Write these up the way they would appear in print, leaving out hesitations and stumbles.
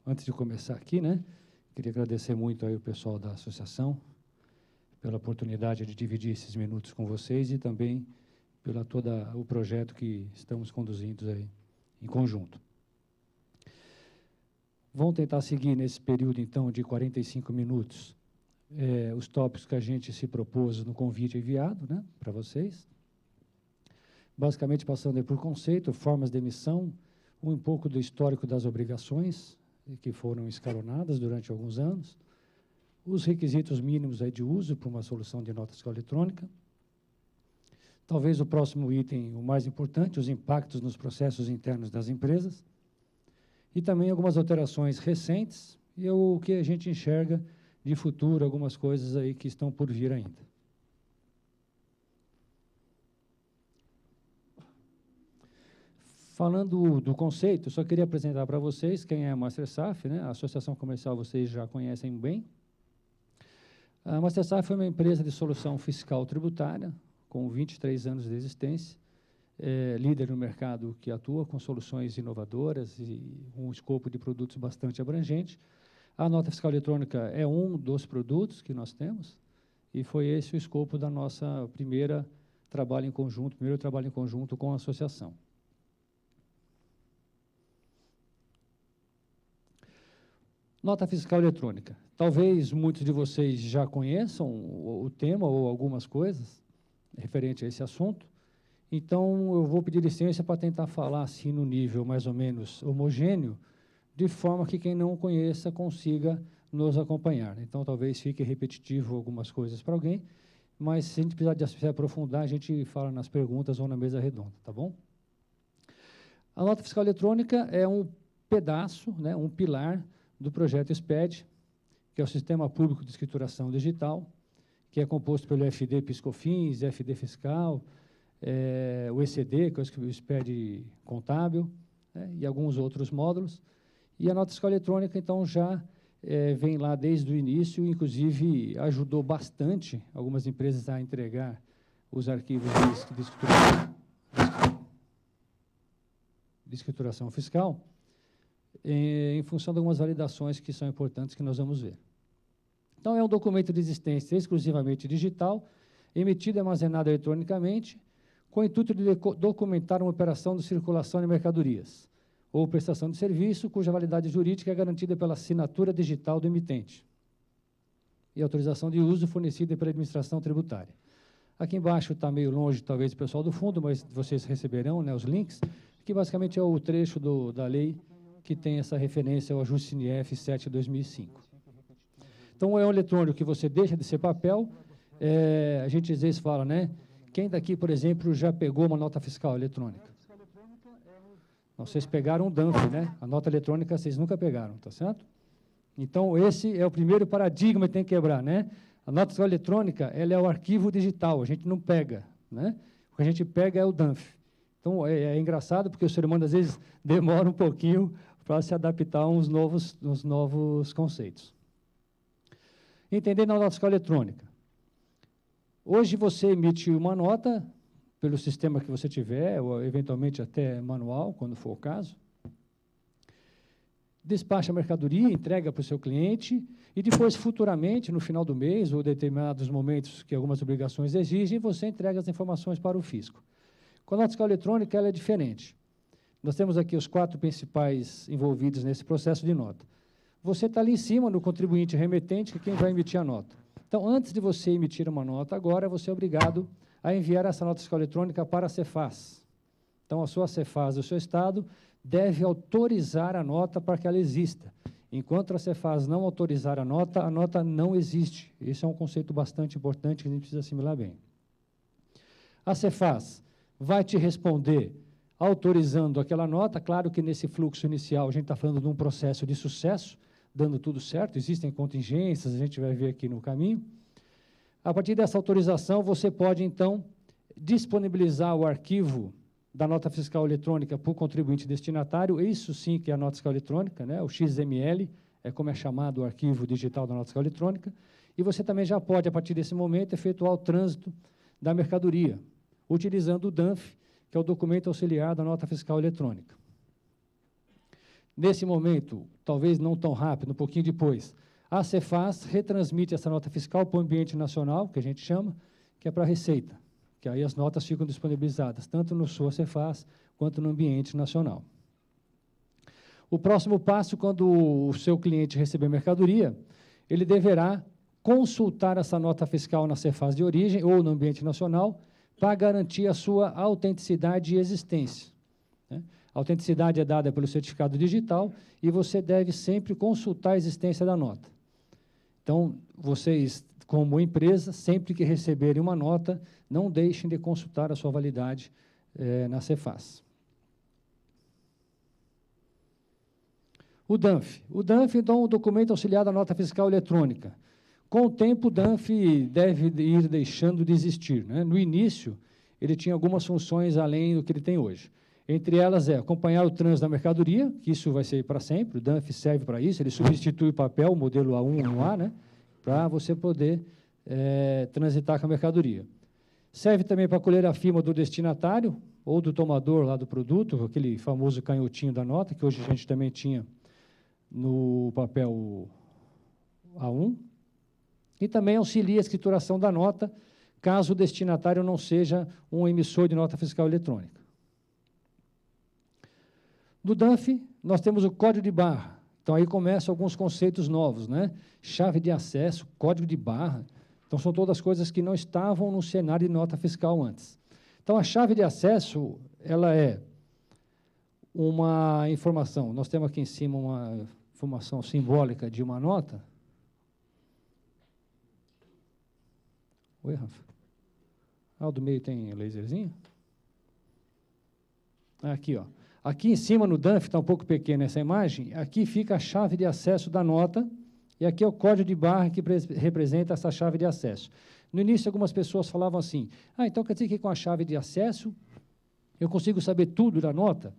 Antes de começar aqui, né, queria agradecer muito aí o pessoal da associação pela oportunidade de dividir esses minutos com vocês e também pelo todo o projeto que estamos conduzindo aí em conjunto. Vamos tentar seguir nesse período, então, de 45 minutos, os tópicos que a gente se propôs no convite enviado, né, para vocês. Basicamente, passando aí por conceito, formas de emissão, um pouco do histórico das obrigações, que foram escalonadas durante alguns anos, os requisitos mínimos aí de uso para uma solução de nota fiscal eletrônica. Talvez o próximo item, o mais importante, os impactos nos processos internos das empresas. E também algumas alterações recentes e o que a gente enxerga de futuro, algumas coisas aí que estão por vir ainda. Falando do conceito, só queria apresentar para vocês quem é a MasterSAF, né? A associação comercial vocês já conhecem bem. A MasterSAF é uma empresa de solução fiscal tributária, com 23 anos de existência, líder no mercado que atua com soluções inovadoras e um escopo de produtos bastante abrangente. A nota fiscal eletrônica é um dos produtos que nós temos, e foi esse o escopo da nossa primeiro trabalho em conjunto com a associação. Nota fiscal eletrônica. Talvez muitos de vocês já conheçam o tema ou algumas coisas referente a esse assunto. Então, eu vou pedir licença para tentar falar assim no nível mais ou menos homogêneo, de forma que quem não conheça consiga nos acompanhar. Então, talvez fique repetitivo algumas coisas para alguém, mas se a gente precisar de se aprofundar, a gente fala nas perguntas ou na mesa redonda, tá bom? A nota fiscal eletrônica é um pedaço, né, um pilar do projeto SPED, que é o Sistema Público de Escrituração Digital, que é composto pelo FD PiscoFins, FD Fiscal, o ECD, que é o SPED Contábil, né, e alguns outros módulos. E a nota fiscal eletrônica, então, já vem lá desde o início, inclusive ajudou bastante algumas empresas a entregar os arquivos de escrituração fiscal, em função de algumas validações que são importantes que nós vamos ver. Então, é um documento de existência exclusivamente digital, emitido e armazenado eletronicamente, com o intuito de documentar uma operação de circulação de mercadorias ou prestação de serviço, cuja validade jurídica é garantida pela assinatura digital do emitente e autorização de uso fornecida pela administração tributária. Aqui embaixo está meio longe, talvez, o pessoal do fundo, mas vocês receberão, né, os links, que basicamente é o trecho da lei que tem essa referência ao ajuste CNF 7/2005. Então, é um eletrônico que você deixa de ser papel. A gente às vezes fala, né? Quem daqui, por exemplo, já pegou uma nota fiscal eletrônica? Não, vocês pegaram um DANF, né? A nota eletrônica vocês nunca pegaram, tá certo? Então, esse é o primeiro paradigma que tem que quebrar, né? A nota fiscal eletrônica, ela é o arquivo digital, a gente não pega, né? O que a gente pega é o DANF. Então, é engraçado, porque o ser humano, às vezes, demora um pouquinho para se adaptar a uns novos conceitos. Entendendo a nota fiscal eletrônica. Hoje, você emite uma nota pelo sistema que você tiver, ou eventualmente até manual, quando for o caso. Despacha a mercadoria, entrega para o seu cliente, e depois, futuramente, no final do mês, ou determinados momentos que algumas obrigações exigem, você entrega as informações para o fisco. Com a nota fiscal eletrônica, ela é diferente. Nós temos aqui os 4 principais envolvidos nesse processo de nota. Você está ali em cima no contribuinte remetente, que é quem vai emitir a nota. Então, antes de você emitir uma nota, agora você é obrigado a enviar essa nota fiscal eletrônica para a Cefaz. Então, a sua Cefaz do seu estado deve autorizar a nota para que ela exista. Enquanto a Cefaz não autorizar a nota não existe. Esse é um conceito bastante importante que a gente precisa assimilar bem. A Cefaz vai te responder autorizando aquela nota. Claro que nesse fluxo inicial a gente está falando de um processo de sucesso, dando tudo certo, existem contingências, a gente vai ver aqui no caminho. A partir dessa autorização, você pode, então, disponibilizar o arquivo da nota fiscal eletrônica para o contribuinte destinatário, isso sim que é a nota fiscal eletrônica, né? O XML, é como é chamado o arquivo digital da nota fiscal eletrônica, e você também já pode, a partir desse momento, efetuar o trânsito da mercadoria, utilizando o DANF, que é o documento auxiliar da nota fiscal eletrônica. Nesse momento, talvez não tão rápido, um pouquinho depois, a Cefaz retransmite essa nota fiscal para o ambiente nacional, que a gente chama, que é para a Receita, que aí as notas ficam disponibilizadas, tanto no sua Cefaz, quanto no ambiente nacional. O próximo passo, quando o seu cliente receber mercadoria, ele deverá consultar essa nota fiscal na Cefaz de origem ou no ambiente nacional para garantir a sua autenticidade e existência. A autenticidade é dada pelo certificado digital e você deve sempre consultar a existência da nota. Então, vocês, como empresa, sempre que receberem uma nota, não deixem de consultar a sua validade na Cefaz. O DANF. O DANF, então, é um documento auxiliar da nota fiscal eletrônica. Com o tempo, o DANF deve ir deixando de existir, né? No início, ele tinha algumas funções além do que ele tem hoje. Entre elas acompanhar o trânsito da mercadoria, que isso vai ser para sempre, o DANF serve para isso, ele substitui o papel, o modelo A1 e A1A, né, para você poder transitar com a mercadoria. Serve também para colher a firma do destinatário ou do tomador lá do produto, aquele famoso canhotinho da nota, que hoje a gente também tinha no papel A1, e também auxilia a escrituração da nota, caso o destinatário não seja um emissor de nota fiscal eletrônica. No DANF, nós temos o código de barra. Então, aí começam alguns conceitos novos, né? Chave de acesso, código de barra. Então, são todas coisas que não estavam no cenário de nota fiscal antes. Então, a chave de acesso, ela é uma informação. Nós temos aqui em cima uma informação simbólica de uma nota. Oi, Rafa. Ah, o do meio tem laserzinho? Aqui, ó. Aqui em cima, no DANF, está um pouco pequena essa imagem, aqui fica a chave de acesso da nota, e aqui é o código de barra que representa essa chave de acesso. No início, algumas pessoas falavam assim, então quer dizer que com a chave de acesso eu consigo saber tudo da nota?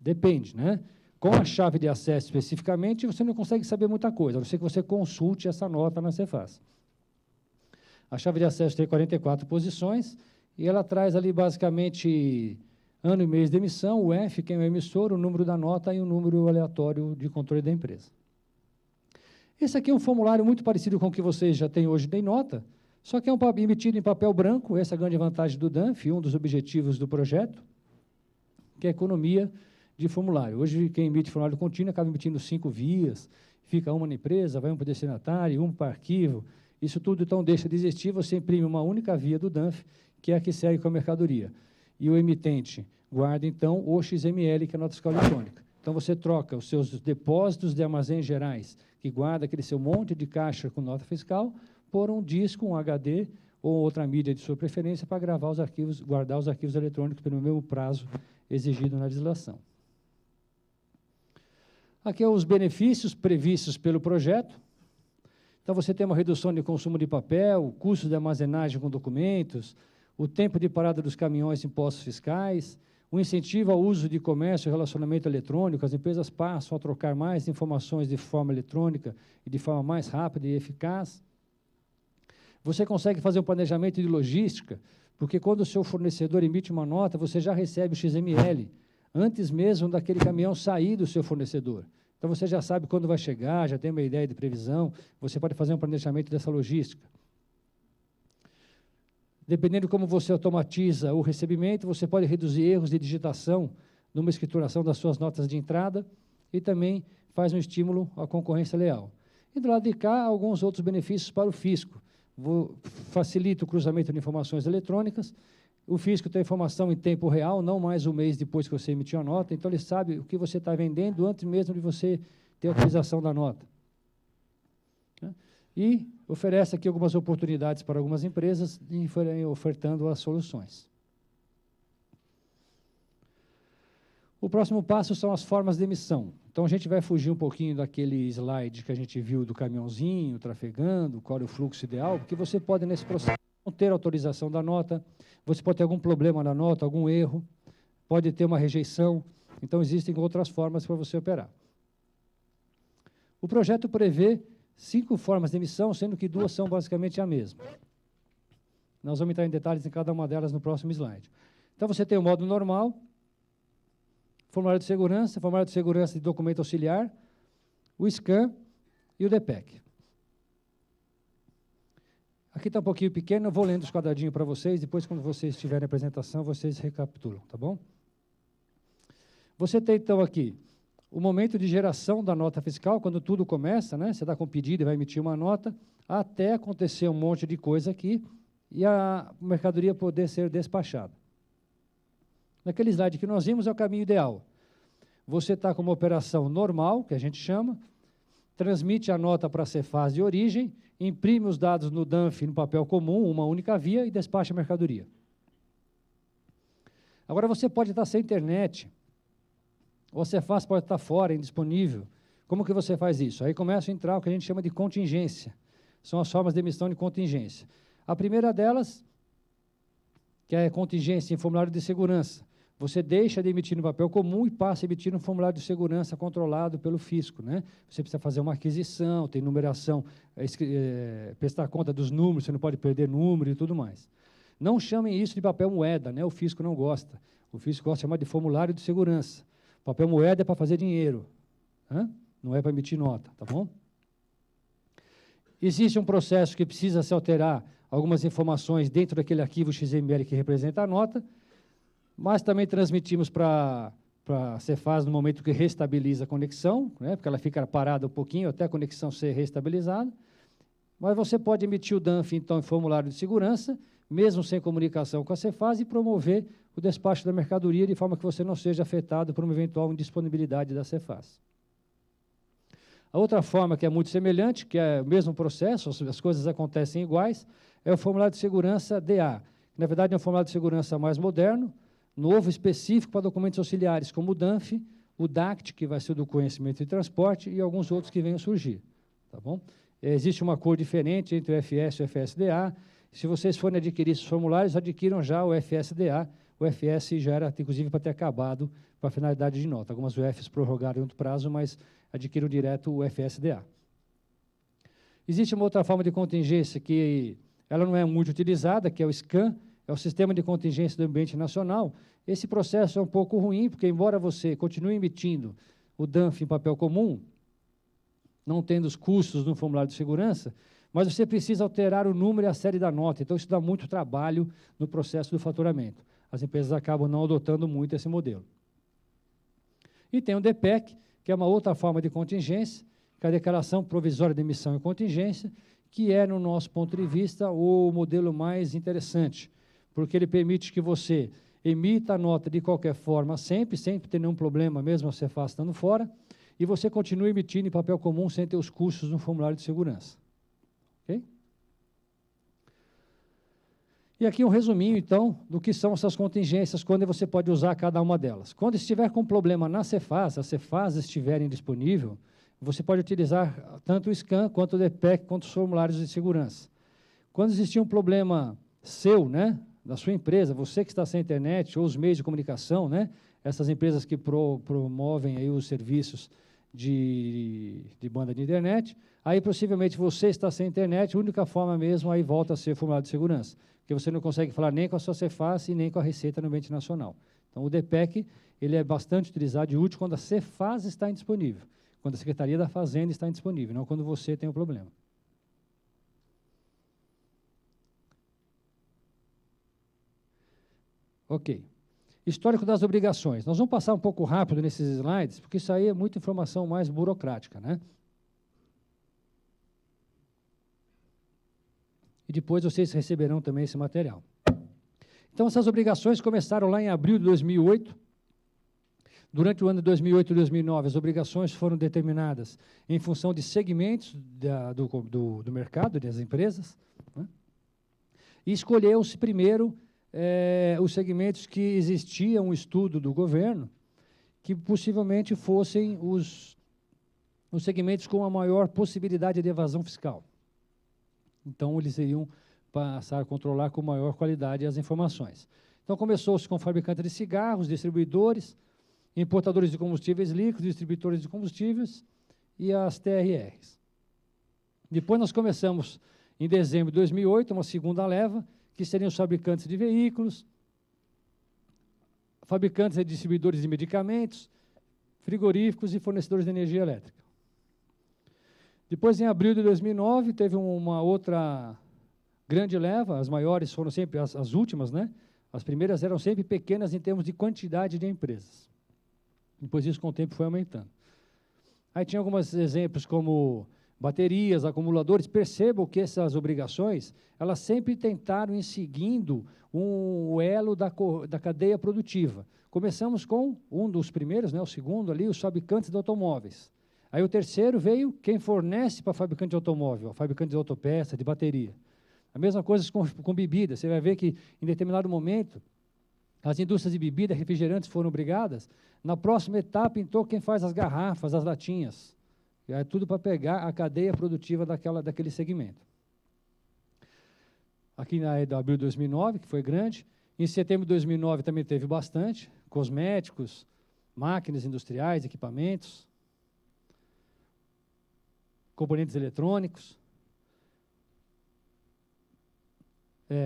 Depende, né? Com a chave de acesso especificamente, você não consegue saber muita coisa, a não ser que você consulte essa nota na Cefaz. A chave de acesso tem 44 posições, e ela traz ali basicamente ano e mês de emissão, o F, quem é o emissor, o número da nota e o número aleatório de controle da empresa. Esse aqui é um formulário muito parecido com o que vocês já têm hoje de nota, só que é emitido em papel branco, essa é a grande vantagem do DANF, um dos objetivos do projeto, que é a economia de formulário. Hoje, quem emite formulário contínuo acaba emitindo 5 vias, fica uma na empresa, vai um para o destinatário, um para arquivo, isso tudo então deixa de existir, você imprime uma única via do DANF, que é a que segue com a mercadoria. E o emitente guarda, então, o XML, que é a nota fiscal eletrônica. Então, você troca os seus depósitos de armazéns gerais, que guarda aquele seu monte de caixa com nota fiscal, por um disco, um HD ou outra mídia de sua preferência para gravar os arquivos, guardar os arquivos eletrônicos pelo mesmo prazo exigido na legislação. Aqui são os benefícios previstos pelo projeto. Então, você tem uma redução de consumo de papel, custos de armazenagem com documentos, o tempo de parada dos caminhões e impostos fiscais, o incentivo ao uso de comércio e relacionamento eletrônico, as empresas passam a trocar mais informações de forma eletrônica e de forma mais rápida e eficaz. Você consegue fazer um planejamento de logística, porque quando o seu fornecedor emite uma nota, você já recebe o XML, antes mesmo daquele caminhão sair do seu fornecedor. Então, você já sabe quando vai chegar, já tem uma ideia de previsão, você pode fazer um planejamento dessa logística. Dependendo de como você automatiza o recebimento, você pode reduzir erros de digitação numa escrituração das suas notas de entrada e também faz um estímulo à concorrência leal. E do lado de cá, alguns outros benefícios para o fisco. Facilita o cruzamento de informações eletrônicas, o fisco tem a informação em tempo real, não mais um mês depois que você emitiu a nota, então ele sabe o que você está vendendo antes mesmo de você ter a utilização da nota. E oferece aqui algumas oportunidades para algumas empresas, ofertando as soluções. O próximo passo são as formas de emissão. Então, a gente vai fugir um pouquinho daquele slide que a gente viu do caminhãozinho, trafegando, qual é o fluxo ideal, porque você pode, nesse processo, não ter autorização da nota, você pode ter algum problema na nota, algum erro, pode ter uma rejeição, então existem outras formas para você operar. O projeto prevê 5 formas de emissão, sendo que 2 são basicamente a mesma. Nós vamos entrar em detalhes em cada uma delas no próximo slide. Então, você tem o modo normal, formulário de segurança de documento auxiliar, o SCAN e o DPEC. Aqui está um pouquinho pequeno, eu vou lendo os quadradinhos para vocês, depois, quando vocês tiverem a apresentação, vocês recapitulam, tá bom? Você tem, então, aqui o momento de geração da nota fiscal, quando tudo começa, né? Você dá com pedido e vai emitir uma nota, até acontecer um monte de coisa aqui e a mercadoria poder ser despachada. Naquele slide que nós vimos é o caminho ideal. Você está com uma operação normal, que a gente chama, transmite a nota para a Cefaz de origem, imprime os dados no DANF, no papel comum, uma única via, e despacha a mercadoria. Agora, você pode estar sem internet, ou a Cefaz pode estar fora, indisponível. Como que você faz isso? Aí começa a entrar o que a gente chama de contingência. São as formas de emissão de contingência. A primeira delas, que é a contingência em formulário de segurança. Você deixa de emitir no papel comum e passa a emitir no formulário de segurança controlado pelo fisco, né? Você precisa fazer uma aquisição, tem numeração, prestar conta dos números, você não pode perder número e tudo mais. Não chamem isso de papel moeda, né? O fisco não gosta. O fisco gosta de chamar de formulário de segurança. Papel moeda é para fazer dinheiro, né? Não é para emitir nota, tá bom? Existe um processo que precisa se alterar algumas informações dentro daquele arquivo XML que representa a nota, mas também transmitimos para a Cefaz no momento que restabiliza a conexão, né, porque ela fica parada um pouquinho até a conexão ser restabilizada. Mas você pode emitir o DANF, então, em formulário de segurança, mesmo sem comunicação com a Cefaz, e promover o despacho da mercadoria de forma que você não seja afetado por uma eventual indisponibilidade da Cefaz. A outra forma, que é muito semelhante, que é o mesmo processo, as coisas acontecem iguais, é o formulário de segurança DA. Na verdade, é um formulário de segurança mais moderno, novo, específico para documentos auxiliares, como o DANF, o DACT, que vai ser o do conhecimento e transporte, e alguns outros que venham surgir. Tá bom? Existe uma cor diferente entre o FS e o FSDA. Se vocês forem adquirir esses formulários, adquiram já o FSDA. O FS já era, inclusive, para ter acabado para a finalidade de nota. Algumas UFs prorrogaram em outro prazo, mas adquiram direto o FSDA. Existe uma outra forma de contingência que ela não é muito utilizada, que é o SCAN, é o Sistema de Contingência do Ambiente Nacional. Esse processo é um pouco ruim, porque, embora você continue emitindo o DANF em papel comum, não tendo os custos no formulário de segurança, mas você precisa alterar o número e a série da nota. Então, isso dá muito trabalho no processo do faturamento. As empresas acabam não adotando muito esse modelo. E tem o DPEC, que é uma outra forma de contingência, que é a Declaração Provisória de Emissão e Contingência, que é, no nosso ponto de vista, o modelo mais interessante, porque ele permite que você emita a nota de qualquer forma, sempre ter nenhum problema, mesmo a Cefaz estando fora, e você continua emitindo em papel comum sem ter os custos no formulário de segurança. Ok? E aqui um resuminho, então, do que são essas contingências, quando você pode usar cada uma delas. Quando estiver com problema na Cefaz, a Cefaz estiver indisponível, você pode utilizar tanto o SCAN, quanto o DPEC, quanto os formulários de segurança. Quando existir um problema seu, né, da sua empresa, você que está sem internet, ou os meios de comunicação, né, essas empresas que promovem aí os serviços de banda de internet, aí possivelmente você está sem internet, a única forma mesmo aí volta a ser formulário de segurança, porque você não consegue falar nem com a sua Cefaz e nem com a Receita no Ambiente Nacional. Então, o DPEC, ele é bastante utilizado e útil quando a Cefaz está indisponível, quando a Secretaria da Fazenda está indisponível, não quando você tem o problema. Ok. Histórico das obrigações. Nós vamos passar um pouco rápido nesses slides, porque isso aí é muita informação mais burocrática, né? E depois vocês receberão também esse material. Então, essas obrigações começaram lá em abril de 2008. Durante o ano de 2008 e 2009, as obrigações foram determinadas em função de segmentos do mercado, das empresas, né? E escolheu-se primeiro os segmentos que existia um estudo do governo, que possivelmente fossem os segmentos com a maior possibilidade de evasão fiscal. Então, eles iriam passar a controlar com maior qualidade as informações. Então, começou-se com fabricantes de cigarros, distribuidores, importadores de combustíveis líquidos, distributores de combustíveis e as TRRs. Depois nós começamos, em dezembro de 2008, uma segunda leva, que seriam os fabricantes de veículos, fabricantes e distribuidores de medicamentos, frigoríficos e fornecedores de energia elétrica. Depois, em abril de 2009, teve uma outra grande leva, as maiores foram sempre as últimas, né? As primeiras eram sempre pequenas em termos de quantidade de empresas. Depois isso, com o tempo, foi aumentando. Aí tinha alguns exemplos como baterias, acumuladores. Percebam que essas obrigações, elas sempre tentaram ir seguindo um elo da cadeia produtiva. Começamos com um dos primeiros, né, o segundo ali, os fabricantes de automóveis. Aí o terceiro veio quem fornece para fabricante de automóvel, fabricante de autopeça, de bateria. A mesma coisa com bebida. Você vai ver que, em determinado momento, as indústrias de bebida, refrigerantes foram obrigadas. Na próxima etapa, entrou quem faz as garrafas, as latinhas. É tudo para pegar a cadeia produtiva daquele segmento. Aqui na abril de 2009, que foi grande. Em setembro de 2009 também teve bastante. Cosméticos, máquinas industriais, equipamentos, componentes eletrônicos,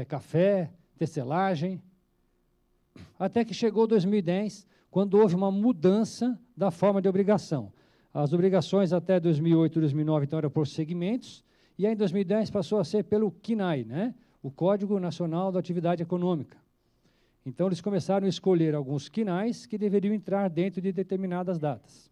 café, tecelagem. Até que chegou 2010, quando houve uma mudança da forma de obrigação. As obrigações até 2008 e 2009, então, eram por segmentos, e aí em 2010 passou a ser pelo CNAE, né? O Código Nacional da Atividade Econômica. Então, eles começaram a escolher alguns CNAEs que deveriam entrar dentro de determinadas datas.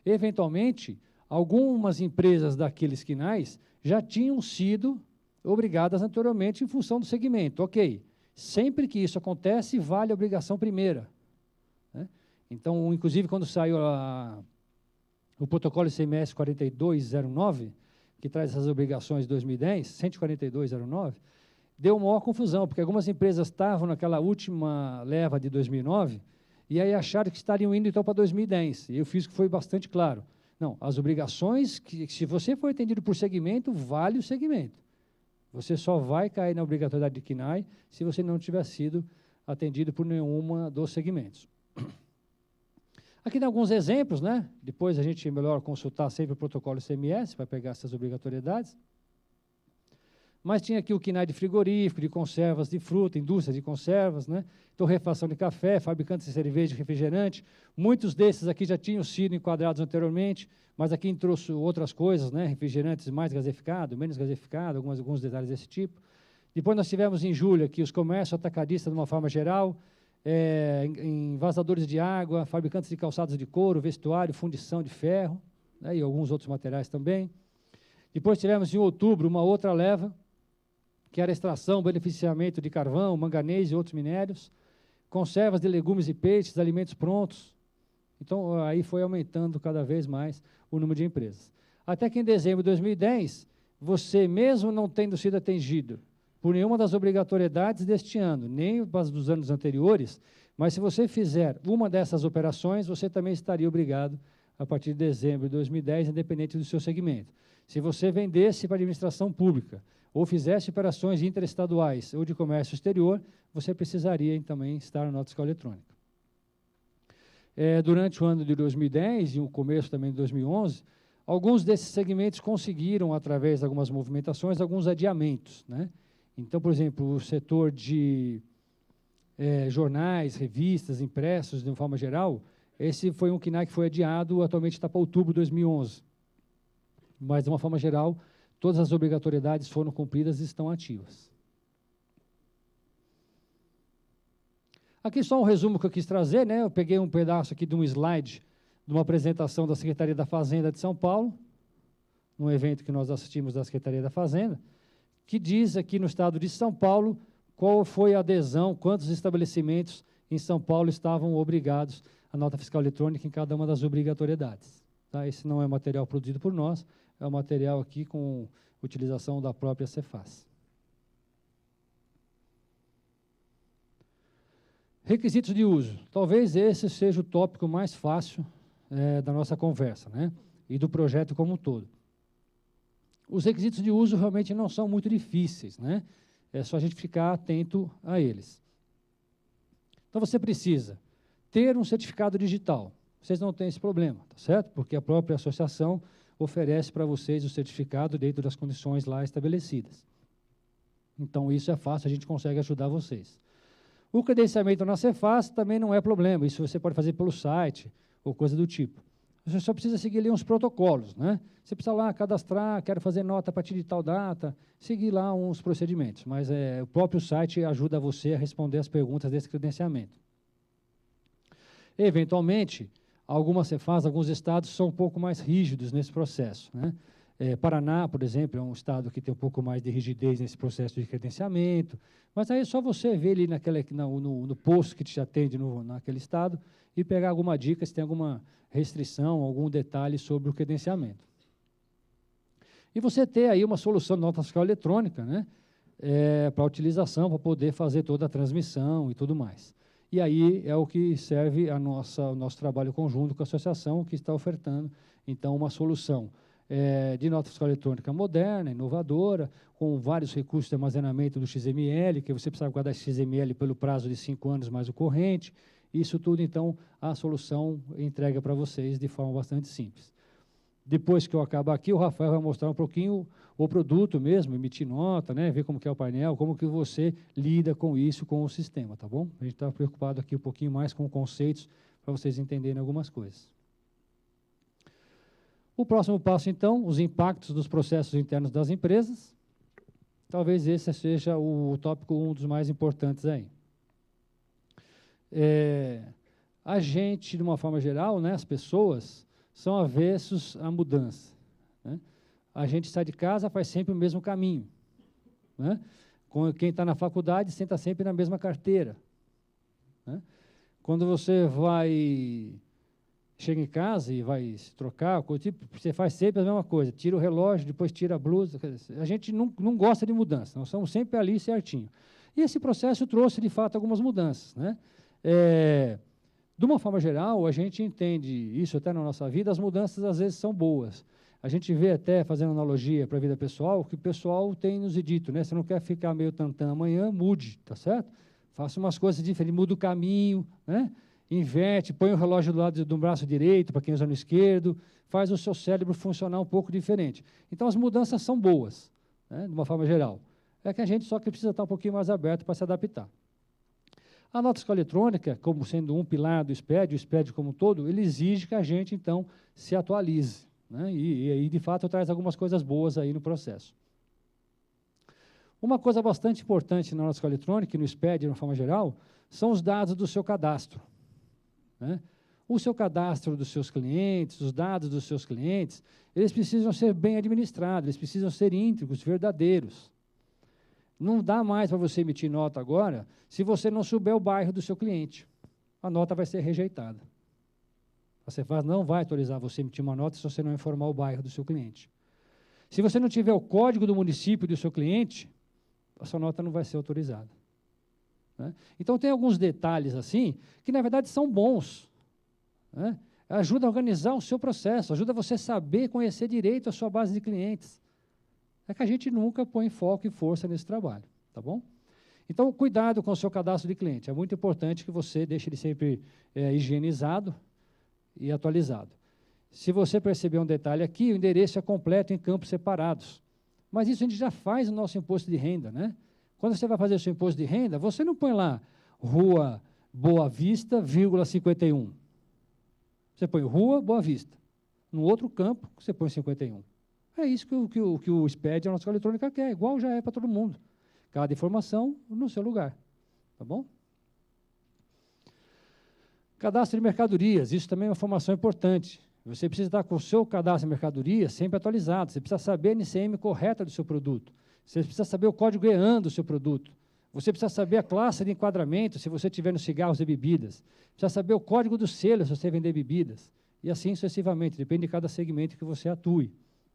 Eventualmente, algumas empresas daqueles CNAEs já tinham sido obrigadas anteriormente em função do segmento. Ok, sempre que isso acontece, vale a obrigação primeira. Né? Então, inclusive, quando saiu o protocolo ICMS 4209, que traz essas obrigações de 2010, 14209, deu maior confusão, porque algumas empresas estavam naquela última leva de 2009, e aí acharam que estariam indo, então, para 2010. E eu fiz que foi bastante claro. Não, as obrigações, se você for atendido por segmento, vale o segmento. Você só vai cair na obrigatoriedade de CNAE se você não tiver sido atendido por nenhuma dos segmentos. Aqui tem alguns exemplos, né? Depois a gente é melhor consultar sempre o protocolo ICMS para pegar essas obrigatoriedades. Mas tinha aqui o CNAE de frigorífico, de conservas de fruta, indústria de conservas, né? Torrefação de café, fabricantes de cerveja e refrigerante. Muitos desses aqui já tinham sido enquadrados anteriormente, mas aqui trouxe outras coisas, né? Refrigerantes mais gaseificados, menos gaseificados, alguns detalhes desse tipo. Depois nós tivemos em julho aqui os comércios atacadistas de uma forma geral, envasadores de água, fabricantes de calçados de couro, vestuário, fundição de ferro, né? E alguns outros materiais também. Depois tivemos em outubro uma outra leva, que era extração, beneficiamento de carvão, manganês e outros minérios, conservas de legumes e peixes, alimentos prontos. Então, aí foi aumentando cada vez mais o número de empresas. Até que em dezembro de 2010, você, mesmo não tendo sido atingido por nenhuma das obrigatoriedades deste ano, nem as dos anos anteriores, mas se você fizer uma dessas operações, você também estaria obrigado a partir de dezembro de 2010, independente do seu segmento. Se você vendesse para a administração pública, ou fizesse operações interestaduais ou de comércio exterior, você precisaria também estar na nota fiscal eletrônica. Durante o ano de 2010 e o começo também de 2011, alguns desses segmentos conseguiram, através de algumas movimentações, alguns adiamentos, né? Então, por exemplo, o setor de jornais, revistas, impressos, de uma forma geral, esse foi um CNAE que foi adiado, atualmente está para outubro de 2011. Mas, de uma forma geral, todas as obrigatoriedades foram cumpridas e estão ativas. Aqui só um resumo que eu quis trazer, né? Eu peguei um pedaço aqui de um slide de uma apresentação da Secretaria da Fazenda de São Paulo, num evento que nós assistimos da Secretaria da Fazenda, que diz aqui no estado de São Paulo qual foi a adesão, quantos estabelecimentos em São Paulo estavam obrigados à nota fiscal eletrônica em cada uma das obrigatoriedades. Tá? Esse não é material produzido por nós, é um material aqui com utilização da própria Cefaz. Requisitos de uso. Talvez esse seja o tópico mais fácil da nossa conversa, né? E do projeto como um todo. Os requisitos de uso realmente não são muito difíceis, né? É só a gente ficar atento a eles. Então, você precisa ter um certificado digital. Vocês não têm esse problema, tá certo? Porque a própria associação oferece para vocês o certificado dentro das condições lá estabelecidas. Então, isso é fácil, a gente consegue ajudar vocês. O credenciamento na Cefaz também não é problema, isso você pode fazer pelo site ou coisa do tipo. Você só precisa seguir ali uns protocolos, né? Você precisa lá cadastrar, quero fazer nota a partir de tal data, seguir lá uns procedimentos, mas o próprio site ajuda você a responder as perguntas desse credenciamento. Eventualmente, algumas Cefaz, alguns estados são um pouco mais rígidos nesse processo, né? Paraná, por exemplo, é um estado que tem um pouco mais de rigidez nesse processo de credenciamento, mas aí é só você ver ali no posto que te atende naquele estado e pegar alguma dica, se tem alguma restrição, algum detalhe sobre o credenciamento. E você ter aí uma solução de nota fiscal eletrônica, né, para utilização, para poder fazer toda a transmissão e tudo mais. E aí é o que serve o nosso trabalho conjunto com a associação que está ofertando, então, uma solução de nota fiscal eletrônica moderna, inovadora, com vários recursos de armazenamento do XML, que você precisa guardar esse XML pelo prazo de 5 anos mais o corrente. Isso tudo, então, a solução entrega para vocês de forma bastante simples. Depois que eu acabar aqui, o Rafael vai mostrar um pouquinho o produto mesmo, emitir nota, né, ver como que é o painel, como que você lida com isso, com o sistema, tá bom? A gente está preocupado aqui um pouquinho mais com conceitos, para vocês entenderem algumas coisas. O próximo passo, então, os impactos dos processos internos das empresas. Talvez esse seja o tópico um dos mais importantes aí. A gente, de uma forma geral, né, as pessoas, são avessos à mudança, né? A gente sai de casa, faz sempre o mesmo caminho, né? Quem está na faculdade, senta sempre na mesma carteira, né? Quando você chega em casa e vai se trocar, você faz sempre a mesma coisa, tira o relógio, depois tira a blusa. A gente não gosta de mudança, nós somos sempre ali certinho. E esse processo trouxe, de fato, algumas mudanças, né? De uma forma geral, a gente entende isso até na nossa vida, as mudanças às vezes são boas. A gente vê até, fazendo analogia para a vida pessoal, que o pessoal tem nos dito, né? Você não quer ficar meio tantã amanhã, mude, tá certo? Faça umas coisas diferentes, muda o caminho, né? Inverte, põe o relógio do lado do braço direito, para quem usa no esquerdo, faz o seu cérebro funcionar um pouco diferente. Então, as mudanças são boas, né? De uma forma geral. É que a gente só que precisa estar um pouquinho mais aberto para se adaptar. A nota fiscal eletrônica, como sendo um pilar do SPED, o SPED como um todo, ele exige que a gente, então, se atualize, né? E de fato, traz algumas coisas boas aí no processo. Uma coisa bastante importante na nota fiscal eletrônica e no SPED, de uma forma geral, são os dados do seu cadastro, né? O seu cadastro dos seus clientes, os dados dos seus clientes, eles precisam ser bem administrados, eles precisam ser íntegros, verdadeiros. Não dá mais para você emitir nota agora se você não souber o bairro do seu cliente. A nota vai ser rejeitada. A Cefaz não vai autorizar você a emitir uma nota se você não informar o bairro do seu cliente. Se você não tiver o código do município do seu cliente, a sua nota não vai ser autorizada, né? Então, tem alguns detalhes assim, que na verdade são bons, né? Ajuda a organizar o seu processo, ajuda você a saber, conhecer direito a sua base de clientes. É que a gente nunca põe foco e força nesse trabalho, tá bom? Então, cuidado com o seu cadastro de cliente. É muito importante que você deixe ele sempre higienizado e atualizado. Se você perceber um detalhe aqui, o endereço é completo em campos separados. Mas isso a gente já faz no nosso imposto de renda, né? Quando você vai fazer o seu imposto de renda, você não põe lá Rua Boa Vista, 51. Você põe Rua Boa Vista. No outro campo, você põe 51. É isso que o SPED, a nota fiscal eletrônica, quer, igual já é para todo mundo. Cada informação no seu lugar, tá bom? Cadastro de mercadorias, isso também é uma informação importante. Você precisa estar com o seu cadastro de mercadorias sempre atualizado, você precisa saber a NCM correta do seu produto, você precisa saber o código EAN do seu produto, você precisa saber a classe de enquadramento, se você tiver nos cigarros e bebidas, precisa saber o código do selo, se você vender bebidas, e assim sucessivamente, depende de cada segmento que você atue,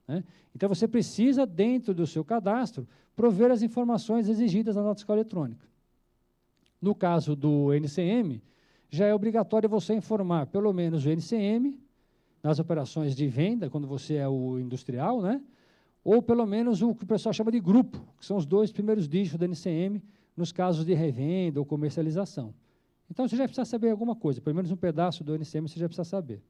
né? Então, você precisa, dentro do seu cadastro, prover as informações exigidas na nota fiscal eletrônica. No caso do NCM, já é obrigatório você informar pelo menos o NCM, nas operações de venda, quando você é o industrial, né? Ou pelo menos o que o pessoal chama de grupo, que são os 2 primeiros dígitos do NCM, nos casos de revenda ou comercialização. Então, você já precisa saber alguma coisa, pelo menos um pedaço do NCM você já precisa saber.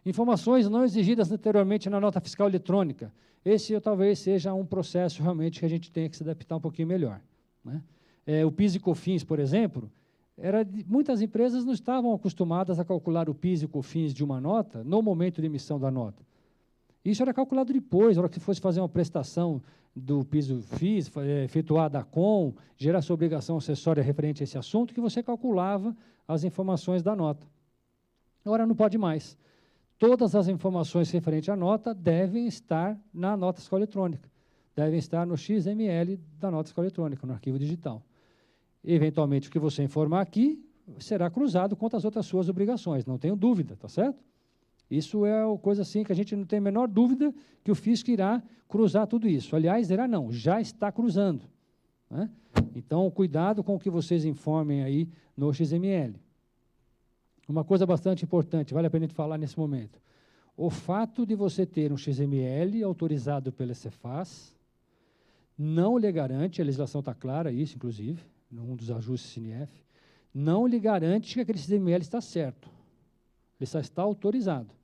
Informações não exigidas anteriormente na nota fiscal eletrônica. Esse talvez seja um processo realmente que a gente tenha que se adaptar um pouquinho melhor, né? O PIS e COFINS, por exemplo, muitas empresas não estavam acostumadas a calcular o PIS e COFINS de uma nota no momento de emissão da nota. Isso era calculado depois, na hora que fosse fazer uma prestação do PIS e FIS, efetuar da COM, gerar sua obrigação acessória referente a esse assunto, que você calculava as informações da nota. Agora não pode mais. Todas as informações referentes à nota devem estar na nota fiscal eletrônica, devem estar no XML da nota fiscal eletrônica, no arquivo digital. Eventualmente, o que você informar aqui será cruzado com as outras suas obrigações, não tenho dúvida, tá certo? Isso é uma coisa assim que a gente não tem a menor dúvida que o fisco irá cruzar tudo isso. Aliás, irá não, já está cruzando, né? Então, cuidado com o que vocês informem aí no XML. Uma coisa bastante importante, vale a pena a gente falar nesse momento. O fato de você ter um XML autorizado pela Cefaz não lhe garante, a legislação está clara isso, inclusive, num dos ajustes CNF, não lhe garante que aquele XML está certo. Ele só está autorizado.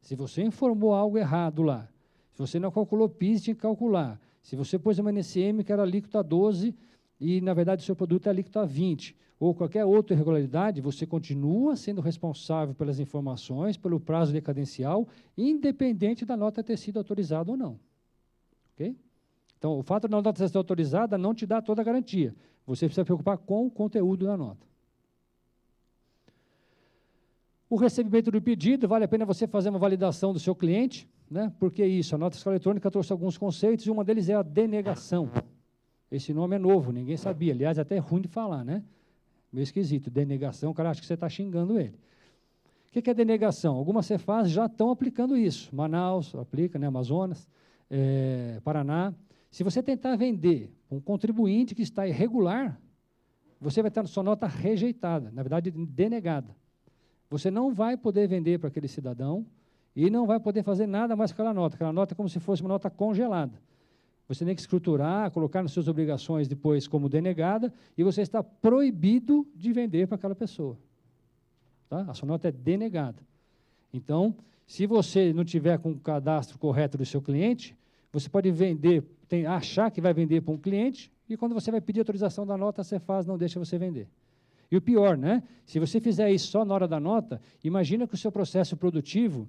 Se você informou algo errado lá, se você não calculou PIS, tinha que calcular. Se você pôs uma NSM que era alíquota 12 e, na verdade, o seu produto é alíquota 20, ou qualquer outra irregularidade, você continua sendo responsável pelas informações, pelo prazo decadencial, independente da nota ter sido autorizada ou não. Ok? Então, o fato de a nota ser autorizada não te dá toda a garantia. Você precisa se preocupar com o conteúdo da nota. O recebimento do pedido, vale a pena você fazer uma validação do seu cliente, né? Porque isso, a nota fiscal eletrônica trouxe alguns conceitos, e uma deles é a denegação. Esse nome é novo, ninguém sabia, aliás, é até ruim de falar, né? Meio esquisito, denegação, o cara acha que você está xingando ele. O que é denegação? Algumas Cefaz já estão aplicando isso. Manaus aplica, né? Amazonas, Paraná. Se você tentar vender um contribuinte que está irregular, você vai ter sua nota rejeitada, na verdade, denegada. Você não vai poder vender para aquele cidadão e não vai poder fazer nada mais com aquela nota. Aquela nota é como se fosse uma nota congelada. Você tem que escriturar, colocar nas suas obrigações depois como denegada, e você está proibido de vender para aquela pessoa. Tá? A sua nota é denegada. Então, se você não tiver com o cadastro correto do seu cliente, você pode vender, achar que vai vender para um cliente, e quando você vai pedir autorização da nota, a Cefaz não deixa você vender. E o pior, né? Se você fizer isso só na hora da nota, imagina que o seu processo produtivo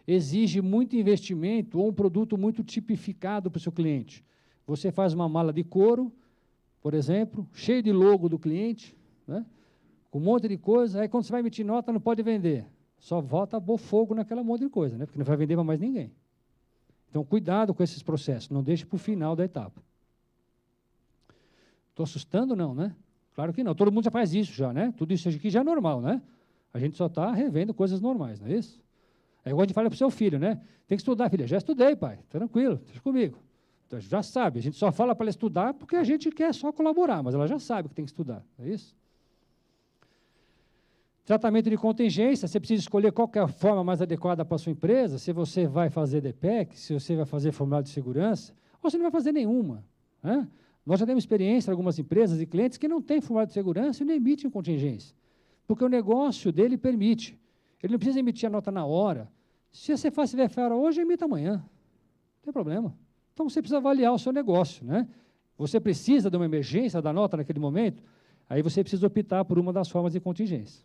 exige muito investimento ou um produto muito tipificado para o seu cliente. Você faz uma mala de couro, por exemplo, cheio de logo do cliente, né? Com um monte de coisa, aí quando você vai emitir nota, não pode vender. Só volta pôr fogo naquela monte de coisa, né? Porque não vai vender para mais ninguém. Então, cuidado com esses processos, não deixe para o final da etapa. Estou assustando, não, né? Claro que não, todo mundo já faz isso já, né? Tudo isso aqui já é normal, né? A gente só está revendo coisas normais, não é isso? É igual a gente fala para o seu filho, né? Tem que estudar, filha. Já estudei, pai, tranquilo, deixa comigo. Então, já sabe, a gente só fala para ela estudar porque a gente quer só colaborar, mas ela já sabe que tem que estudar, não é isso? Tratamento de contingência, você precisa escolher qual que é a forma mais adequada para a sua empresa, se você vai fazer DPEC, se você vai fazer formulário de segurança, ou se não vai fazer nenhuma, né? Nós já temos experiência em algumas empresas e clientes que não têm formulário de segurança e não emitem contingência, porque o negócio dele permite. Ele não precisa emitir a nota na hora. Se você faz tiver fora hoje, emita amanhã. Não tem problema. Então, você precisa avaliar o seu negócio, né? Você precisa de uma emergência da nota naquele momento, aí você precisa optar por uma das formas de contingência.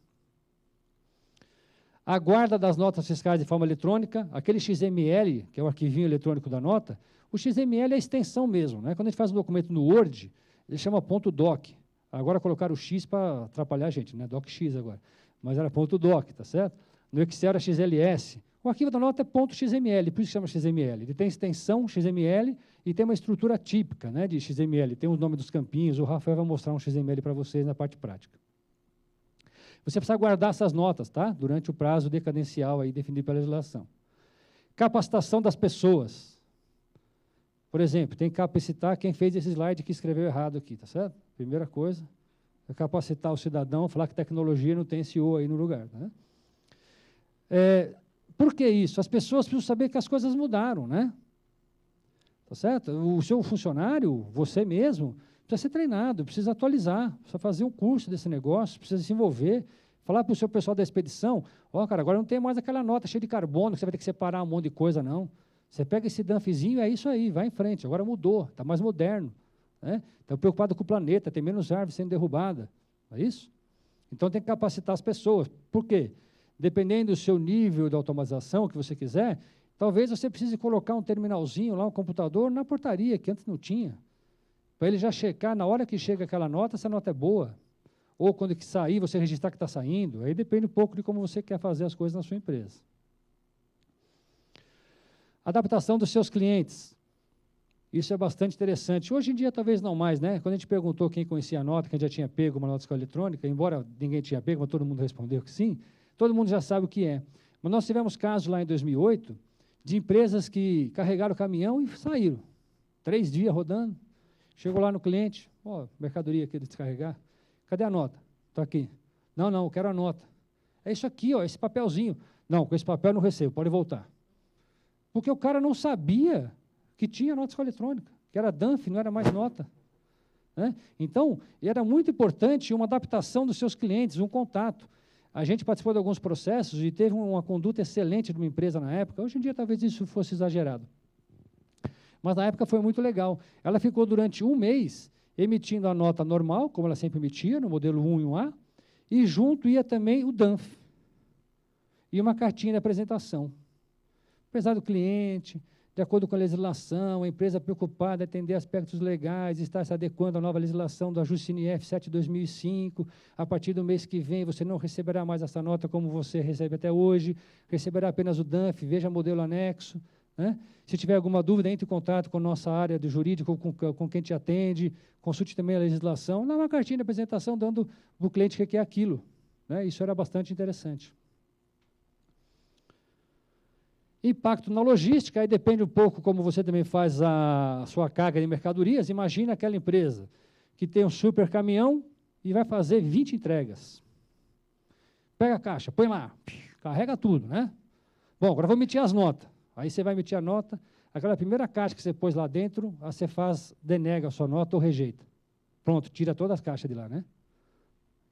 A guarda das notas fiscais de forma eletrônica, aquele XML, que é o arquivinho eletrônico da nota, o XML é a extensão mesmo, né? Quando a gente faz um documento no Word, ele chama .doc. Agora colocaram o X para atrapalhar a gente, né? DocX agora. Mas era .doc, tá certo? No Excel era XLS. O arquivo da nota é .xml, por isso que chama XML. Ele tem extensão XML e tem uma estrutura típica, né, de XML. Tem o nome dos campinhos, o Rafael vai mostrar um XML para vocês na parte prática. Você precisa guardar essas notas, tá? Durante o prazo decadencial aí definido pela legislação. Capacitação das pessoas. Por exemplo, tem que capacitar quem fez esse slide que escreveu errado aqui, tá certo? Primeira coisa, é capacitar o cidadão, falar que tecnologia não tem esse O aí no lugar, né? Por que isso? As pessoas precisam saber que as coisas mudaram, né? Tá certo? O seu funcionário, você mesmo, precisa ser treinado, precisa atualizar, precisa fazer um curso desse negócio, precisa se envolver, falar para o seu pessoal da expedição, cara, agora não tem mais aquela nota cheia de carbono, que você vai ter que separar um monte de coisa, não. Você pega esse dumfzinho, é isso aí, vai em frente, agora mudou, está mais moderno, né? Estão preocupados com o planeta, tem menos árvores sendo derrubadas, não é isso? Então, tem que capacitar as pessoas. Por quê? Dependendo do seu nível de automatização que você quiser, talvez você precise colocar um terminalzinho lá, um computador, na portaria, que antes não tinha, para ele já checar, na hora que chega aquela nota, se a nota é boa. Ou quando que sair, você registrar que está saindo. Aí depende um pouco de como você quer fazer as coisas na sua empresa. Adaptação dos seus clientes. Isso é bastante interessante. Hoje em dia, talvez não mais, né? Quando a gente perguntou quem conhecia a nota, quem já tinha pego uma nota de escola eletrônica, embora ninguém tinha pego, mas todo mundo respondeu que sim, todo mundo já sabe o que é. Mas nós tivemos casos lá em 2008 de empresas que carregaram o caminhão e saíram. 3 dias rodando. Chegou lá no cliente, mercadoria aqui de descarregar. Cadê a nota? Está aqui. Não, eu quero a nota. É isso aqui, esse papelzinho. Não, com esse papel eu não recebo, pode voltar. Porque o cara não sabia que tinha nota de escola eletrônica, que era DANF, não era mais nota. Né? Então, era muito importante uma adaptação dos seus clientes, um contato. A gente participou de alguns processos e teve uma conduta excelente de uma empresa na época. Hoje em dia, talvez isso fosse exagerado. Mas, na época, foi muito legal. Ela ficou durante 1 mês emitindo a nota normal, como ela sempre emitia, no modelo 1 e 1A, e junto ia também o DANF. E uma cartinha de apresentação. Apesar do cliente, de acordo com a legislação, a empresa preocupada em atender aspectos legais, está se adequando à nova legislação do ajuste CNF 7/2005, a partir do mês que vem você não receberá mais essa nota como você recebe até hoje, receberá apenas o DANF, veja modelo anexo. Né? Se tiver alguma dúvida, entre em contato com a nossa área de jurídico, com quem te atende, consulte também a legislação, dá uma cartinha de apresentação dando para o cliente o que é aquilo. Né? Isso era bastante interessante. Impacto na logística, aí depende um pouco como você também faz a sua carga de mercadorias. Imagina aquela empresa que tem um super caminhão e vai fazer 20 entregas. Pega a caixa, põe lá, carrega tudo, né? Bom, agora vou emitir as notas. Aí você vai emitir a nota, aquela primeira caixa que você pôs lá dentro, aí você denega a sua nota ou rejeita. Pronto, tira todas as caixas de lá, né?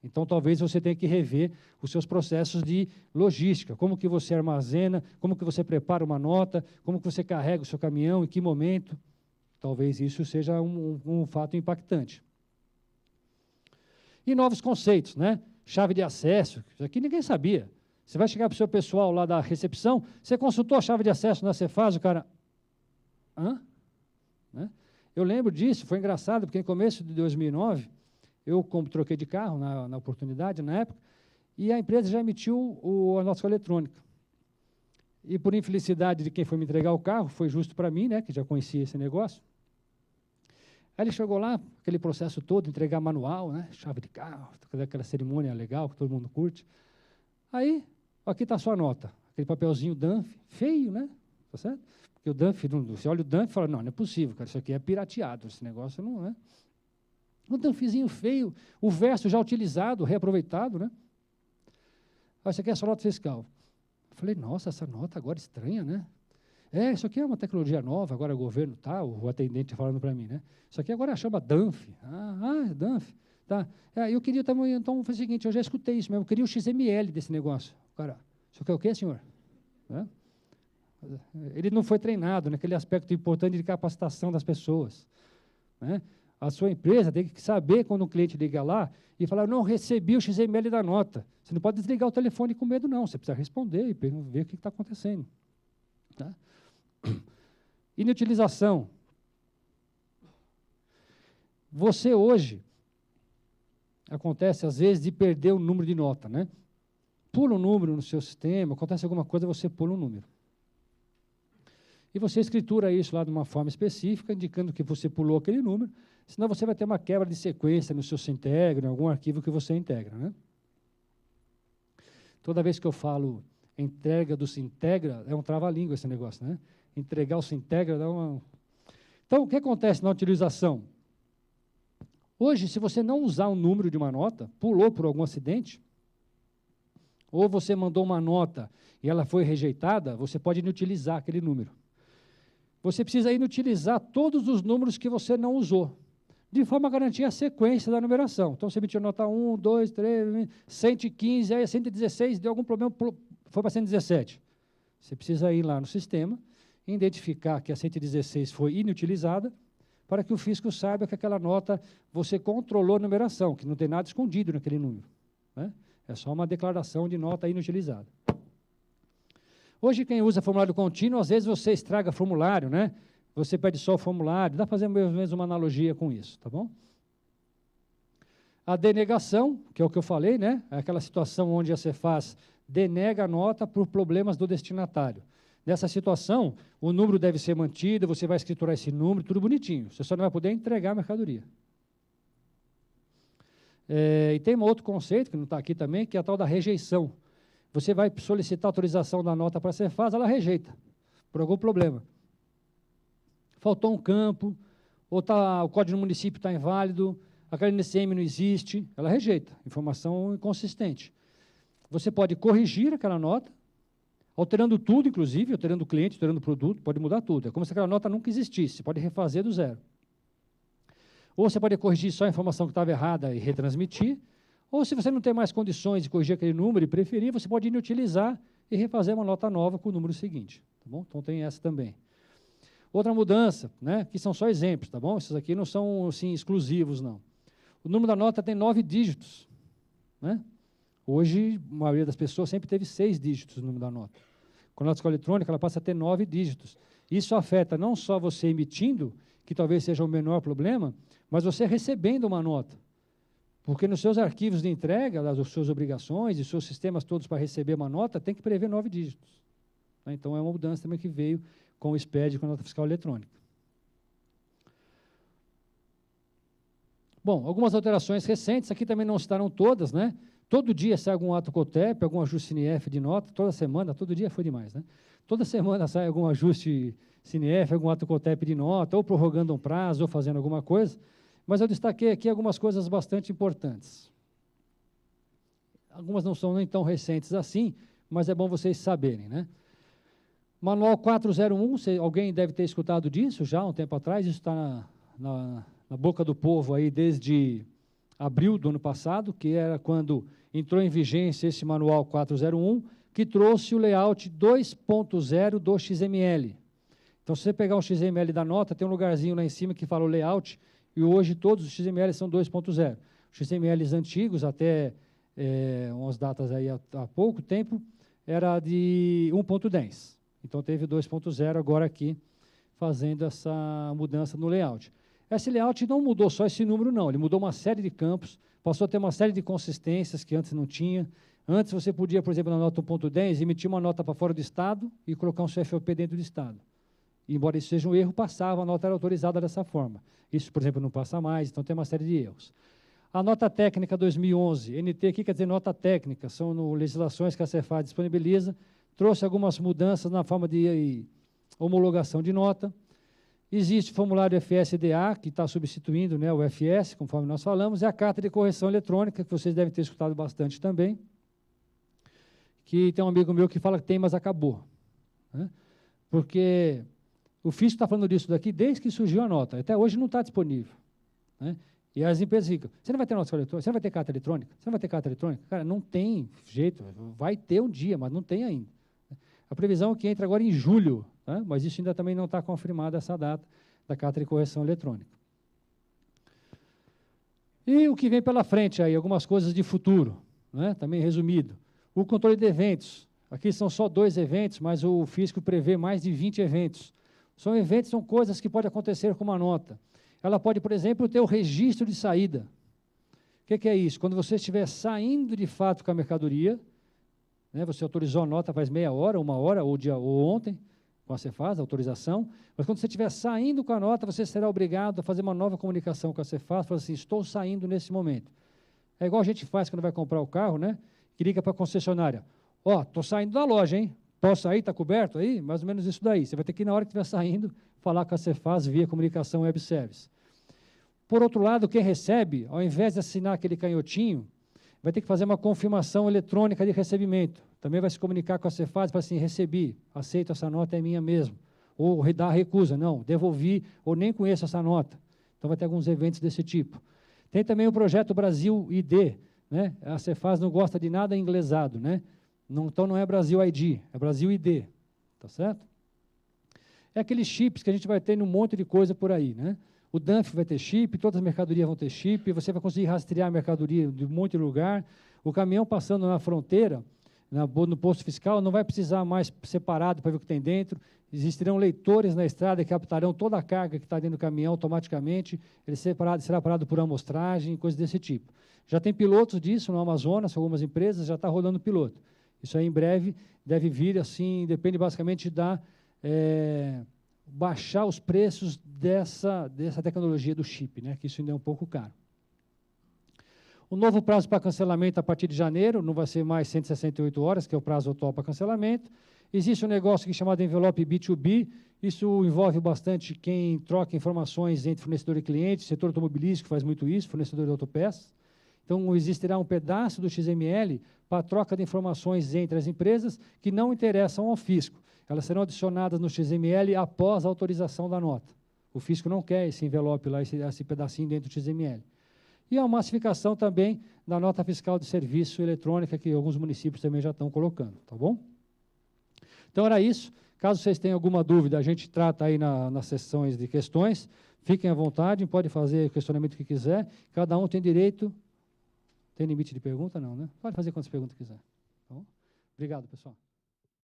Então, talvez você tenha que rever os seus processos de logística, como que você armazena, como que você prepara uma nota, como que você carrega o seu caminhão, em que momento. Talvez isso seja um fato impactante. E novos conceitos, né? Chave de acesso, isso aqui ninguém sabia. Você vai chegar para o seu pessoal lá da recepção, você consultou a chave de acesso na Cefaz, o cara... Hã? Né? Eu lembro disso, foi engraçado, porque no começo de 2009... Eu troquei de carro na oportunidade, na época, e a empresa já emitiu a nota eletrônica. E, por infelicidade de quem foi me entregar o carro, foi justo para mim, né, que já conhecia esse negócio. Aí ele chegou lá, aquele processo todo, entregar manual, né, chave de carro, aquela cerimônia legal que todo mundo curte. Aí, aqui está a sua nota, aquele papelzinho DANF, feio, né, tá certo? Porque o DANF, você olha o DANF e fala, não é possível, cara, isso aqui é pirateado, esse negócio não é. Um DANFzinho feio, o verso já utilizado, reaproveitado, né? Isso aqui é a sua nota fiscal. Eu falei, nossa, essa nota agora estranha, né? Isso aqui é uma tecnologia nova, agora o governo tá, o atendente falando para mim, né? Isso aqui agora chama DANF. DANF. Tá. Eu queria também, então, foi o seguinte, eu já escutei isso mesmo, eu queria o XML desse negócio. Cara, isso aqui é o quê, senhor? Né? Ele não foi treinado naquele aspecto importante de capacitação das pessoas, né? A sua empresa tem que saber quando um cliente liga lá e falar, não recebi o XML da nota. Você não pode desligar o telefone com medo, não. Você precisa responder e ver o que está acontecendo. Tá? Inutilização. Você hoje, acontece às vezes de perder o número de nota, né? Pula um número no seu sistema, acontece alguma coisa, você pula um número. E você escritura isso lá de uma forma específica, indicando que você pulou aquele número, senão você vai ter uma quebra de sequência no seu Sintegra, em algum arquivo que você integra. Né? Toda vez que eu falo entrega do Sintegra, é um trava-língua esse negócio, né? Entregar o Sintegra dá uma... Então, o que acontece na utilização? Hoje, se você não usar o número de uma nota, pulou por algum acidente, ou você mandou uma nota e ela foi rejeitada, você pode inutilizar aquele número. Você precisa inutilizar todos os números que você não usou, de forma a garantir a sequência da numeração. Então, você emitiu nota 1, 2, 3, 115, aí 116, deu algum problema, foi para 117. Você precisa ir lá no sistema, identificar que a 116 foi inutilizada, para que o fisco saiba que aquela nota você controlou a numeração, que não tem nada escondido naquele número, né? É só uma declaração de nota inutilizada. Hoje, quem usa formulário contínuo, às vezes você estraga formulário, né? Você pede só o formulário, dá para fazer mais ou menos uma analogia com isso, tá bom? A denegação, que é o que eu falei, né? É aquela situação onde a Cefaz denega a nota por problemas do destinatário. Nessa situação, o número deve ser mantido, você vai escriturar esse número, tudo bonitinho. Você só não vai poder entregar a mercadoria. E tem um outro conceito, que não está aqui também, que é a tal da rejeição. Você vai solicitar autorização da nota para a Cefaz, ela rejeita, por algum problema. Faltou um campo, ou o código do município está inválido, aquela NCM não existe, ela rejeita, informação inconsistente. Você pode corrigir aquela nota, alterando tudo, inclusive, alterando o cliente, alterando o produto, pode mudar tudo. É como se aquela nota nunca existisse, você pode refazer do zero. Ou você pode corrigir só a informação que estava errada e retransmitir, ou se você não tem mais condições de corrigir aquele número e preferir, você pode inutilizar e refazer uma nota nova com o número seguinte. Tá bom? Então tem essa também. Outra mudança, né, que são só exemplos, tá bom? Esses aqui não são assim, exclusivos, não. O número da nota tem 9 dígitos, né? Hoje, a maioria das pessoas sempre teve 6 dígitos no número da nota. Com a nota fiscal eletrônica, ela passa a ter 9 dígitos. Isso afeta não só você emitindo, que talvez seja o menor problema, mas você recebendo uma nota. Porque nos seus arquivos de entrega, das suas obrigações e seus sistemas todos para receber uma nota, tem que prever 9 dígitos. Então, é uma mudança também que veio com o SPED, com a nota fiscal eletrônica. Bom, algumas alterações recentes, aqui também não estarão todas, né? Todo dia sai algum ato COTEP, algum ajuste CINIEF de nota, toda semana, todo dia foi demais, né? Toda semana sai algum ajuste CINIEF, algum ato COTEP de nota, ou prorrogando um prazo, ou fazendo alguma coisa, mas eu destaquei aqui algumas coisas bastante importantes. Algumas não são nem tão recentes assim, mas é bom vocês saberem, né? Manual 401, alguém deve ter escutado disso já há um tempo atrás, isso está na boca do povo aí desde abril do ano passado, que era quando entrou em vigência esse manual 401, que trouxe o layout 2.0 do XML. Então, se você pegar o XML da nota, tem um lugarzinho lá em cima que fala o layout, e hoje todos os XML são 2.0. Os XMLs antigos, até umas datas aí há pouco tempo, era de 1.10. Então, teve 2.0 agora aqui, fazendo essa mudança no layout. Esse layout não mudou só esse número, não. Ele mudou uma série de campos, passou a ter uma série de consistências que antes não tinha. Antes, você podia, por exemplo, na nota 1.10, emitir uma nota para fora do Estado e colocar um CFOP dentro do Estado. E, embora isso seja um erro, passava, a nota era autorizada dessa forma. Isso, por exemplo, não passa mais, então tem uma série de erros. A nota técnica 2011, NT aqui quer dizer nota técnica, são legislações que a Cefaz disponibiliza, trouxe algumas mudanças na forma de homologação de nota. Existe o formulário FSDA, que está substituindo, né, o FS, conforme nós falamos, e a carta de correção eletrônica, que vocês devem ter escutado bastante também, que tem um amigo meu que fala que tem, mas acabou, né? Porque o fisco está falando disso daqui desde que surgiu a nota, até hoje não está disponível, né? E as empresas ficam, você não vai ter nota fiscal eletrônica, você não vai ter carta eletrônica, você não vai ter carta eletrônica? Cara, não tem jeito, vai ter um dia, mas não tem ainda. A previsão é que entra agora em julho, tá? Mas isso ainda também não está confirmada, essa data da carta de correção eletrônica. E o que vem pela frente aí, algumas coisas de futuro, né? Também resumido. O controle de eventos. Aqui são só 2 eventos, mas o fisco prevê mais de 20 eventos. São eventos, são coisas que podem acontecer com uma nota. Ela pode, por exemplo, ter o registro de saída. O que é isso? Quando você estiver saindo de fato com a mercadoria, né, você autorizou a nota faz meia hora, 1 hora, ou ontem, com a Cefaz, a autorização, mas quando você estiver saindo com a nota, você será obrigado a fazer uma nova comunicação com a Cefaz, falando assim, estou saindo nesse momento. É igual a gente faz quando vai comprar o carro, né? Que liga para a concessionária. Ó, estou saindo da loja, hein? Posso sair? Está coberto aí? Mais ou menos isso daí. Você vai ter que, na hora que estiver saindo, falar com a Cefaz via comunicação web service. Por outro lado, quem recebe, ao invés de assinar aquele canhotinho, vai ter que fazer uma confirmação eletrônica de recebimento. Também vai se comunicar com a Cefaz, para assim, recebi, aceito essa nota, é minha mesmo. Ou dar recusa, não, devolvi, ou nem conheço essa nota. Então vai ter alguns eventos desse tipo. Tem também o projeto Brasil ID, né? A Cefaz não gosta de nada inglesado, né? Não, então não é Brasil ID, é Brasil ID, tá certo? É aqueles chips que a gente vai ter num monte de coisa por aí, né? o DANF vai ter chip, todas as mercadorias vão ter chip, você vai conseguir rastrear a mercadoria de um monte de lugar. O caminhão passando na fronteira, no posto fiscal, não vai precisar mais separado para ver o que tem dentro. Existirão leitores na estrada que captarão toda a carga que está dentro do caminhão automaticamente. Ele será parado por amostragem, coisas desse tipo. Já tem pilotos disso no Amazonas, algumas empresas, já está rodando piloto. Isso aí, em breve, deve vir, assim, depende basicamente da... baixar os preços dessa tecnologia do chip, né, que isso ainda é um pouco caro. O novo prazo para cancelamento a partir de janeiro, não vai ser mais 168 horas, que é o prazo atual para cancelamento. Existe um negócio que é chamado envelope B2B, isso envolve bastante quem troca informações entre fornecedor e cliente, setor automobilístico faz muito isso, fornecedor de autopeças. Então, existirá um pedaço do XML para a troca de informações entre as empresas que não interessam ao fisco. Elas serão adicionadas no XML após a autorização da nota. O fisco não quer esse envelope lá, esse pedacinho dentro do XML. E a massificação também da nota fiscal de serviço eletrônica, que alguns municípios também já estão colocando, tá bom? Então, era isso. Caso vocês tenham alguma dúvida, a gente trata aí nas sessões de questões. Fiquem à vontade, pode fazer o questionamento que quiser. Cada um tem direito... Tem limite de pergunta? Não, né? Pode fazer quantas perguntas quiser. Tá bom? Obrigado, pessoal.